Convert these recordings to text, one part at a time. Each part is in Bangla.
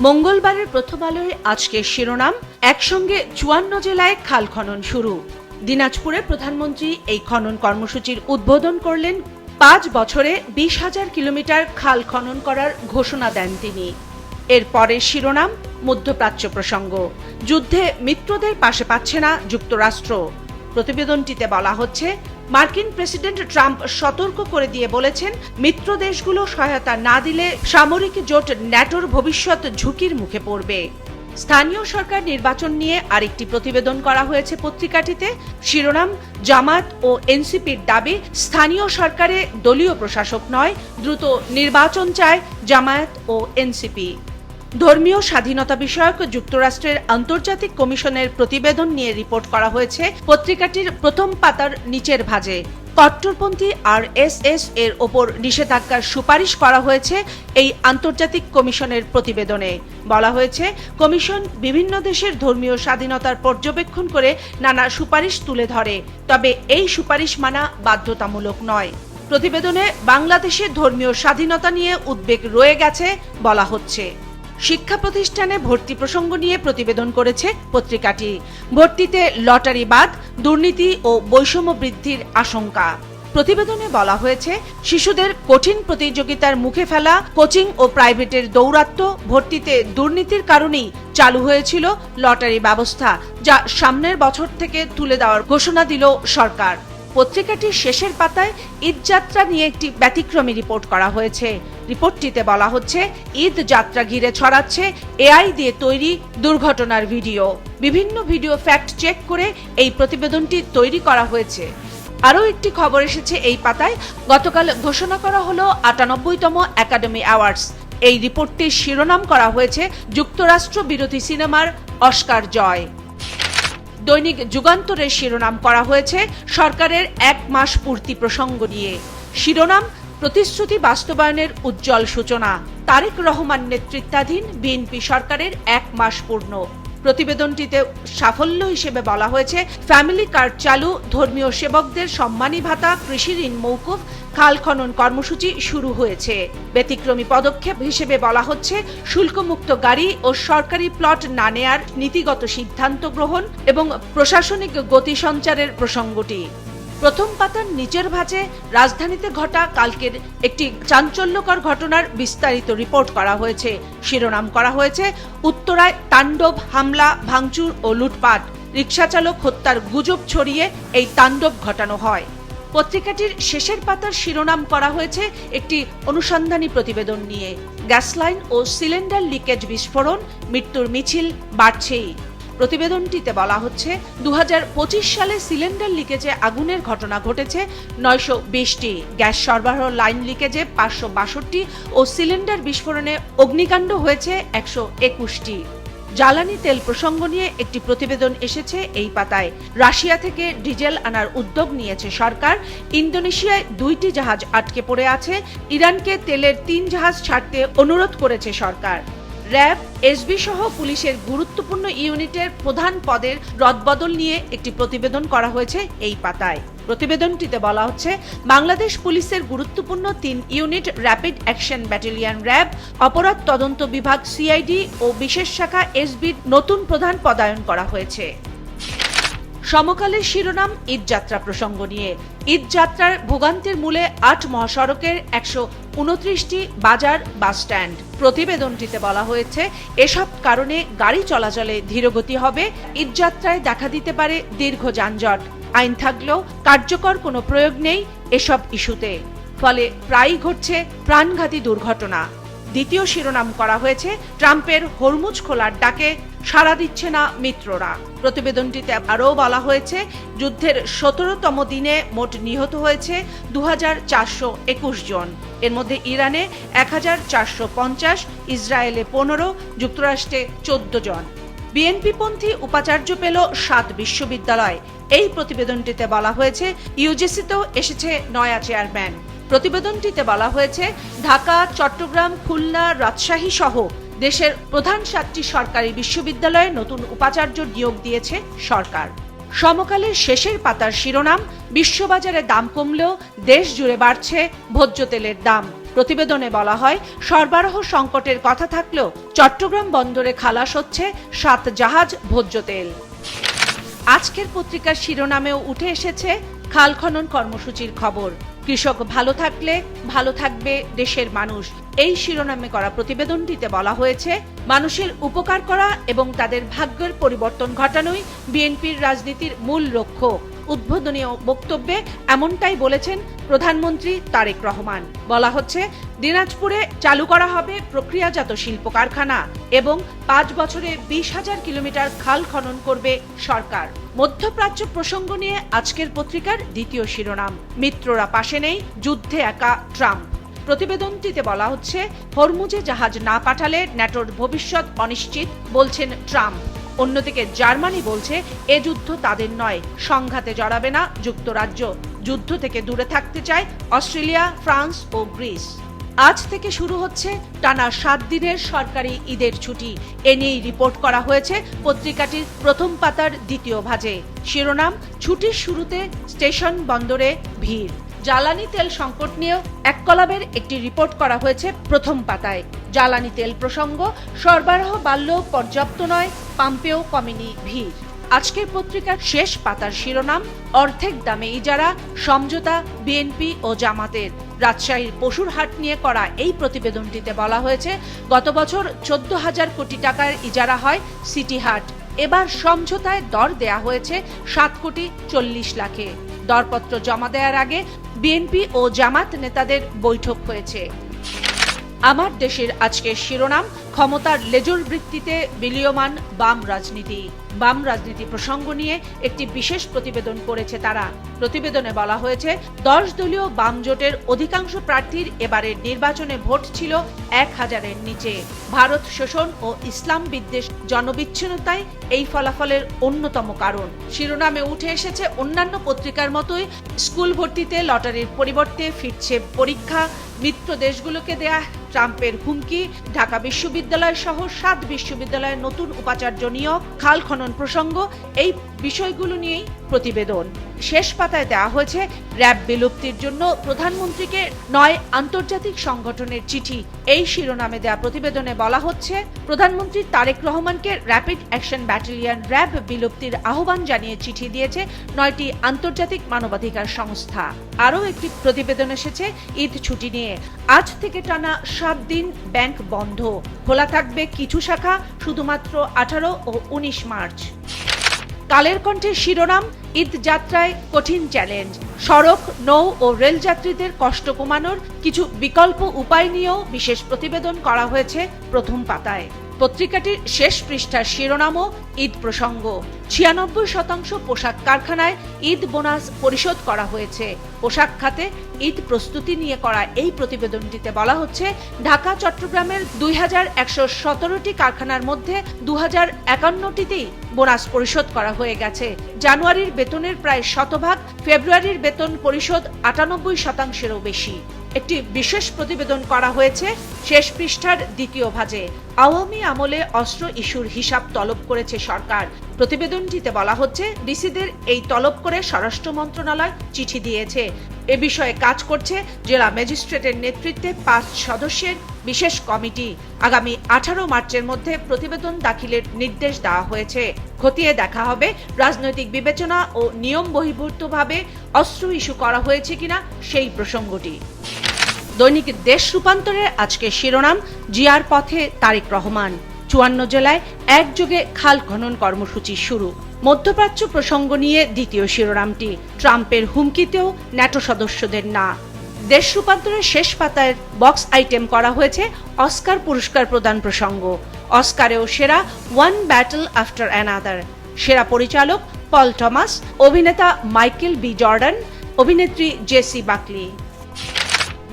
মঙ্গলবারের প্রথম আলোয় আজকের শিরোনাম, একসঙ্গে ৫৪ জেলায় খাল খনন শুরু। দিনাজপুরে প্রধানমন্ত্রী এই খনন কর্মসূচির উদ্বোধন করলেন। ৫ বছরে ২০,০০০ কিলোমিটার খাল খনন করার ঘোষণা দেন তিনি। এর পরের শিরোনাম, মধ্যপ্রাচ্য প্রসঙ্গ। যুদ্ধে মিত্রদের পাশে পাচ্ছে না যুক্তরাষ্ট্র। প্রতিবেদনটিতে বলা হচ্ছে, মার্কিন প্রেসিডেন্ট ট্রাম্প সতর্ক করে দিয়ে বলেছেন, মিত্র দেশগুলো সহায়তা না দিলে সামরিক জোট ন্যাটোর ভবিষ্যৎ ঝুঁকির মুখে পড়বে। স্থানীয় সরকার নির্বাচন নিয়ে আরেকটি প্রতিবেদন করা হয়েছে পত্রিকাটিতে। শিরোনাম, জামায়াত ও এনসিপির দাবি, স্থানীয় সরকারে দলীয় প্রশাসক নয়, দ্রুত নির্বাচন চায় জামায়াত ও এনসিপি। ধর্মীয় স্বাধীনতা বিষয়ক যুক্তরাষ্ট্রের আন্তর্জাতিক কমিশনের প্রতিবেদন নিয়ে রিপোর্ট করা হয়েছে পত্রিকাটির প্রথম পাতার নিচের ভাঁজে। কট্টরপন্থী আরএসএস এর ওপর নিষেধাজ্ঞার সুপারিশ করা হয়েছে এই আন্তর্জাতিক কমিশনের প্রতিবেদনে। বলা হয়েছে, কমিশন বিভিন্ন দেশের ধর্মীয় স্বাধীনতার পর্যবেক্ষণ করে নানা সুপারিশ তুলে ধরে, তবে এই সুপারিশ মানা বাধ্যতামূলক নয়। প্রতিবেদনে বাংলাদেশের ধর্মীয় স্বাধীনতা নিয়ে উদ্বেগ রয়ে গেছে বলা হচ্ছে। শিক্ষা প্রতিষ্ঠানে ভর্তি প্রসঙ্গ নিয়ে প্রতিবেদন করেছে পত্রিকাটি। ভর্তিতে লটারি বাদ, দুর্নীতি ও বৈষম্য বৃদ্ধির আশঙ্কা। প্রতিবেদনে বলা হয়েছে, শিশুদের কঠিন প্রতিযোগিতার মুখে ফেলা কোচিং ও প্রাইভেটের দৌরাত্ম্য, ভর্তিতে দুর্নীতির কারণেই চালু হয়েছিল লটারি ব্যবস্থা, যা সামনের বছর থেকে তুলে দেওয়ার ঘোষণা দিল সরকার। পত্রিকাটির শেষের পাতায় ঈদ যাত্রা নিয়ে একটি ব্যতিক্রমী রিপোর্ট করা হয়েছে। রিপোর্টটিতে বলা হচ্ছে, ঈদ যাত্রা ঘিরে ছড়াচ্ছে এআই দিয়ে তৈরি দুর্ঘটনার ভিডিও। বিভিন্ন ভিডিও ফ্যাক্ট চেক করে এই প্রতিবেদনটি তৈরি করা হয়েছে। আরও একটি খবর এসেছে এই পাতায়। গতকাল ঘোষণা করা হলো ৯৮তম একাডেমি অ্যাওয়ার্ডস। এই রিপোর্টটির শিরোনাম করা হয়েছে, যুক্তরাষ্ট্র বিরোধী সিনেমার অস্কার জয়। দৈনিক যুগান্তরের শিরোনাম করা হয়েছে, সরকারের ১ মাস পূর্তি প্রসঙ্গ নিয়ে। শিরোনাম, প্রতিশ্রুতি বাস্তবায়নের উজ্জ্বল সূচনা। তারেক রহমান নেতৃত্বাধীন বিএনপি সরকারের ১ মাস পূর্ণ। প্রতিবেদনটিতে সাফল্য হিসেবে বলা হয়েছে, ফ্যামিলি কার্ড চালু, ধর্মীয় সেবকদের সম্মানী ভাতা, কৃষি ঋণ মৌকুফ, খাল খনন কর্মসূচি শুরু হয়েছে। ব্যতিক্রমী পদক্ষেপ হিসেবে বলা হচ্ছে, শুল্কমুক্ত গাড়ি ও সরকারি প্লট না নেয়ার নীতিগত সিদ্ধান্ত গ্রহণ এবং প্রশাসনিক গতি সঞ্চারের প্রসঙ্গটি। প্রথম পাতার নিচের ভাঁজে রাজধানীতে ঘটা কালকের একটি চাঞ্চল্যকর ঘটনার বিস্তারিত রিপোর্ট করা হয়েছে। শিরোনাম করা হয়েছে, উত্তরায় তাণ্ডব হামলা, ভাঙচুর ও লুটপাট। রিকশাচালক হত্যার গুজব ছড়িয়ে এই তাণ্ডব ঘটানো হয়। পত্রিকাটির শেষের পাতার শিরোনাম করা হয়েছে একটি অনুসন্ধানী প্রতিবেদন নিয়ে। গ্যাস লাইন ও সিলিন্ডার লিকেজ বিস্ফোরণ, মৃত্যুর মিছিল বাড়ছেই। প্রতিবেদনটিতে বলা হচ্ছে, ২০২৫ সালে সিলিন্ডার লিকেজে আগুনের ঘটনা ঘটেছে ৯২০টি, গ্যাস সরবরাহ লাইন লিকেজে ৫৬২ ও সিলিন্ডার বিস্ফোরণে অগ্নিকাণ্ড হয়েছে ১২১টি। জ্বালানি তেল প্রসঙ্গ নিয়ে একটি প্রতিবেদন এসেছে এই পাতায়। রাশিয়া থেকে ডিজেল আনার উদ্যোগ নিয়েছে সরকার। ইন্দোনেশিয়ায় ২টি জাহাজ আটকে পড়ে আছে। ইরানকে তেলের ৩ জাহাজ ছাড়তে অনুরোধ করেছে সরকার। র্যাব, এসবি সহ পুলিশের গুরুত্বপূর্ণ ইউনিটের প্রধান পদের রদবদল নিয়ে একটি প্রতিবেদন করা হয়েছে এই পাতায়। প্রতিবেদনটিতে বলা হচ্ছে, বাংলাদেশ পুলিশের গুরুত্বপূর্ণ ৩ unit, rapid action battalion RAB, অপরাধ তদন্ত বিভাগ সিআইডি ও বিশেষ শাখা এসবির নতুন প্রধান পদায়ন করা হয়েছে। সমকালের শিরোনাম, ঈদ যাত্রা প্রসঙ্গ নিয়ে। ঈদ যাত্রার ভোগান্তির মূলে ৮ মহাসড়কের ১২৯টি বাজার, বাস স্ট্যান্ড। প্রতিবেদনটিতে বলা হয়েছে, এসব কারণে গাড়ি চলাচলে ধীরগতি হবে। ঈদ যাত্রায় দেখা দিতে পারে দীর্ঘ যানজট। আইন থাকলেও কার্যকর কোনো প্রয়োগ নেই এসব ইস্যুতে, ফলে প্রায়ই ঘটছে প্রাণঘাতী দুর্ঘটনা। দ্বিতীয় শিরোনাম করা হয়েছে, ট্রাম্পের হরমুজ খোলার ডাকে সাড়া দিচ্ছে না মিত্ররা। প্রতিবেদনটিতে আরও বলা হয়েছে, যুদ্ধের ১৭তম দিনে মোট নিহত হয়েছে ২৪২১ জন। এর মধ্যে ইরানে ১৪৫০, ইসরায়েলে ১৫, যুক্তরাষ্ট্রে ১৪ জন। বিএনপিপন্থী উপাচার্য পেল ৭ বিশ্ববিদ্যালয়। এই প্রতিবেদনটিতে বলা হয়েছে, ইউজিসিতেও এসেছে নয়া চেয়ারম্যান। প্রতিবেদনটিতে বলা হয়েছে, ঢাকা, চট্টগ্রাম, খুলনা, রাজশাহী সহ দেশের প্রধান ৭টি সরকারি বিশ্ববিদ্যালয়ে নতুন উপাচার্য নিয়োগ দিয়েছে সরকার। সমকালের শেষের পাতার শিরোনাম, বিশ্ববাজারে দাম কমলেও দেশ জুড়ে বাড়ছে ভোজ্য তেলের দাম। প্রতিবেদনে বলা হয়, সরবরাহ সংকটের কথা থাকলেও চট্টগ্রাম বন্দরে খালাস হচ্ছে 7 জাহাজ ভোজ্য তেল। আজকের পত্রিকার শিরোনামেও উঠে এসেছে খাল খনন কর্মসূচির খবর। কৃষক ভালো থাকলে ভালো থাকবে দেশের মানুষ। এই শিরোনামে করা প্রতিবেদনটিতে বলা হয়েছে, মানুষের উপকার করা এবং তাদের ভাগ্যের পরিবর্তন ঘটানোই বিএনপির রাজনীতির মূল লক্ষ্য। উদ্বোধনী বক্তব্যে এমনটাই বলেছেন প্রধানমন্ত্রী তারেক রহমান। বলা হচ্ছে, দিনাজপুরে চালু করা হবে প্রক্রিয়াজাত শিল্প কারখানা এবং 5 বছরে 20,000 কিলোমিটার খাল খনন করবে সরকার। মধ্যপ্রাচ্য প্রসঙ্গ নিয়ে আজকের পত্রিকার দ্বিতীয় শিরোনাম, মিত্ররা পাশে নেই, যুদ্ধে একা ট্রাম্প। প্রতিবেদনটিতে বলা হচ্ছে, হরমুজে জাহাজ না পাঠালে ন্যাটোর ভবিষ্যৎ অনিশ্চিত বলছেন ট্রাম্প। অন্যদিকে জার্মানি বলছে, এ যুদ্ধ তাদের নয়, সংঘাতে জড়াবে না যুক্তরাজ্য। যুদ্ধ থেকে দূরে থাকতে চায় অস্ট্রেলিয়া, ফ্রান্স ও গ্রিস। আজ থেকে শুরু হচ্ছে টানা 7 দিনের সরকারি ঈদের ছুটি। এ নিয়েই রিপোর্ট করা হয়েছে পত্রিকাটির প্রথম পাতার দ্বিতীয় ভাজে। শিরোনাম, ছুটির শুরুতে স্টেশন বন্দরে ভিড়। জ্বালানি তেল সংকট নিয়েও এক কলামের একটি রিপোর্ট করা হয়েছে প্রথম পাতায়। জ্বালানি তেল প্রসঙ্গ, সরবরাহ বাড়লেও পর্যাপ্ত নয়, পাম্পেও কমেনি ভিড়। আজকের পত্রিকার শেষ পাতার শিরোনাম, অর্ধেক দামে ইজারা, সমঝোতা বিএনপি ও জামাতের। রাজশাহীর পশুর হাট নিয়ে করা এই প্রতিবেদনটিতে বলা হয়েছে, গত বছর 14,000 কোটি টাকার ইজারা হয় সিটি হাট। এবার সমঝোতায় দর দেয়া হয়েছে 7 কোটি 40 লাখে। দরপত্র জমা দেওয়ার আগে বিএনপি ও জামাত নেতাদের বৈঠক হয়েছে। আমার দেশের আজকের শিরোনাম, ক্ষমতার লেজুর বৃত্তিতে বিলীয়মান বাম রাজনীতি। বাম রাজনীতি প্রসঙ্গ নিয়ে একটি বিশেষ প্রতিবেদন করেছে তারা। প্রতিবেদনে বলা হয়েছে, 10 দলীয় বাম জোটের অধিকাংশ প্রার্থীর এবারের নির্বাচনে ভোট ছিল 1000-এর নিচে। ভারত শোষণ ও ইসলাম বিদ্বেষ, জনবিচ্ছিন্নতাই এই ফলাফলের অন্যতম কারণ। শিরোনামে উঠে এসেছে, অন্যান্য পত্রিকার মতোই স্কুল ভর্তিতে লটারির পরিবর্তে ফিরছে পরীক্ষা, মিত্র দেশগুলোকে দেয়া ট্রাম্পের হুমকি, ঢাকা বিশ্ববিদ্যালয় সহ 7 বিশ্ববিদ্যালয়ের নতুন উপাচার্য নিয়োগ, খাল খনন প্রসঙ্গ, এই বিষয়গুলো নিয়েই প্রতিবেদন। শেষ পাতায় দেওয়া হয়েছে র্যাব বিলুপ্তির জন্য প্রধানমন্ত্রীকে 9 আন্তর্জাতিক সংগঠনের চিঠি। এই শিরোনামে দেওয়া প্রতিবেদনে বলা হচ্ছে, প্রধানমন্ত্রী তারেক রহমানকে র্যাপিড অ্যাকশন ব্যাটালিয়ন র্যাব বিলুপ্তির আহ্বান জানিয়ে চিঠি দিয়েছে 9টি আন্তর্জাতিক মানবাধিকার সংস্থা। আরও একটি প্রতিবেদন এসেছে ঈদ ছুটি নিয়ে। আজ থেকে টানা 7 দিন ব্যাংক বন্ধ, খোলা থাকবে কিছু শাখা শুধুমাত্র 18 ও 19 মার্চ। কালের কণ্ঠের শিরোনাম, ঈদ যাত্রায় কঠিন চ্যালেঞ্জ। সড়ক, নৌ ও রেল যাত্রীদের কষ্ট কমানোর কিছু বিকল্প উপায় নিয়েও বিশেষ প্রতিবেদন করা হয়েছে প্রথম পাতায়। পত্রিকাটির শেষ পৃষ্ঠার শিরোনামও ঈদ প্রসঙ্গ। 96% পোশাক কারখানায় ঈদ বোনাস পরিশোধ করা হয়েছে। পোশাক খাতে ঈদ প্রস্তুতি নিয়ে করা এই প্রতিবেদনটিতে বলা হচ্ছে, ঢাকা চট্টগ্রামের 2117টি কারখানার মধ্যে 2051টিতেই বোনাস পরিশোধ করা হয়ে গেছে। জানুয়ারির বেতনের প্রায় শতভাগ, ফেব্রুয়ারির বেতন পরিশোধ 98%-এরও বেশি। একটি বিশেষ প্রতিবেদন করা হয়েছে শেষ পৃষ্ঠার দ্বিতীয় ভাজে। আওয়ামী আমলে অস্ত্র ইস্যুর হিসাব তলব করেছে সরকার। প্রতিবেদনটিতে বলা হচ্ছে, ডিসিদের এই তলব করে স্বরাষ্ট্র মন্ত্রণালয় চিঠি দিয়েছে। এ বিষয়ে কাজ করছে জেলা ম্যাজিস্ট্রেটের নেতৃত্বে 5 সদস্যের বিশেষ কমিটি। আগামী 18 মার্চের মধ্যে প্রতিবেদন দাখিলের নির্দেশ দেওয়া হয়েছে। খতিয়ে দেখা হবে রাজনৈতিক বিবেচনা ও নিয়ম বহির্ভূতভাবে অস্ত্র ইস্যু করা হয়েছে কিনা সেই প্রসঙ্গটি। দৈনিক দেশ রূপান্তরের আজকের শিরোনাম, জিয়ার পথে তারেক রহমান। 54 জেলায় একযোগে খাল খনন কর্মসূচি শুরু। মধ্যপ্রাচ্য প্রসঙ্গ নিয়ে দ্বিতীয় শিরোনামটি, ট্রাম্পের হুমকিতেও ন্যাটো সদস্যদের না। দেশ রূপান্তরের শেষ পাতায় বক্স আইটেম করা হয়েছে অস্কার পুরস্কার প্রদান প্রসঙ্গ। অস্কারেও সেরা ওয়ান ব্যাটল আফটার অ্যানাদার। সেরা পরিচালক পল টমাস, অভিনেতা মাইকেল বি জর্ডান, অভিনেত্রী জেসি বাকলি।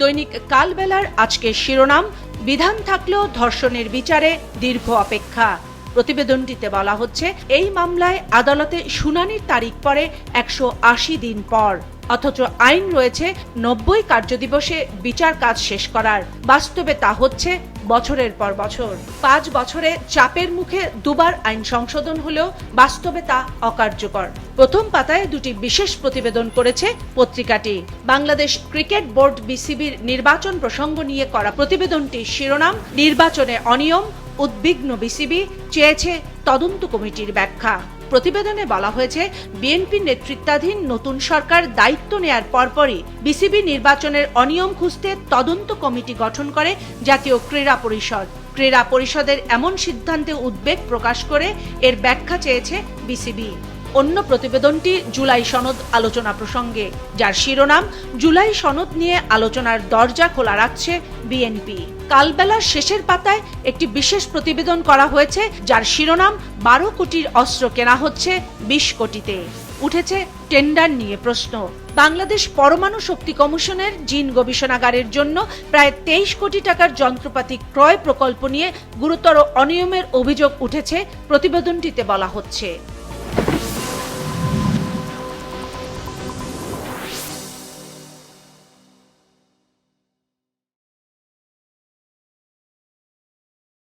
দৈনিক কালবেলার আজকের শিরোনাম, বিধান থাকলেও ধর্ষণের বিচারে দীর্ঘ অপেক্ষা। প্রতিবেদনটিতে বলা হচ্ছে, এই মামলায় আদালতে শুনানির তারিখ পড়ে 180 দিন পর। অথচ আইন রয়েছে 90 কার্যদিবসে বিচার কাজ শেষ করার। বাস্তবে তা হচ্ছে বছরের পর বছর। 5 বছরে চাপের মুখে দুবার আইন সংশোধন হলেও বাস্তবে তা অকার্যকর। প্রথম পাতায় দুটি বিশেষ প্রতিবেদন করেছে পত্রিকাটি। বাংলাদেশ ক্রিকেট বোর্ড বিসিবির নির্বাচন প্রসঙ্গ নিয়ে করা প্রতিবেদনটির শিরোনাম নির্বাচনে অনিয়ম, উদ্বিগ্ন বিসিবি, চেয়েছে তদন্ত কমিটির ব্যাখ্যা। প্রতিবেদনে বলা হয়েছে, বিএনপি নেতৃত্বাধীন নতুন সরকার দায়িত্ব নেয়ার পরপরই বিসিবি নির্বাচনের অনিয়ম খুঁজতে তদন্ত কমিটি গঠন করে জাতীয় ক্রীড়া পরিষদ। ক্রীড়া পরিষদের এমন সিদ্ধান্তে উদ্বেগ প্রকাশ করে এর ব্যাখ্যা চেয়েছে বিসিবি। অন্য প্রতিবেদনটি জুলাই সনদ আলোচনা প্রসঙ্গে, যার শিরোনাম জুলাই সনদ নিয়ে আলোচনার দরজা খোলা রাখছে বিএনপি। কালবেলার শেষের পাতায় একটি বিশেষ প্রতিবেদন করা হয়েছে, যার শিরোনাম 12 কোটির অস্ত্র কেনা হচ্ছে 20 কোটিতে। উঠেছে টেন্ডার নিয়ে প্রশ্ন। বাংলাদেশ পরমাণু শক্তি কমিশনের জিন গবেষণাগারের জন্য প্রায় 23 কোটি টাকার যন্ত্রপাতি ক্রয় প্রকল্প নিয়ে গুরুতর অনিয়মের অভিযোগ উঠেছে প্রতিবেদনটিতে বলা হচ্ছে।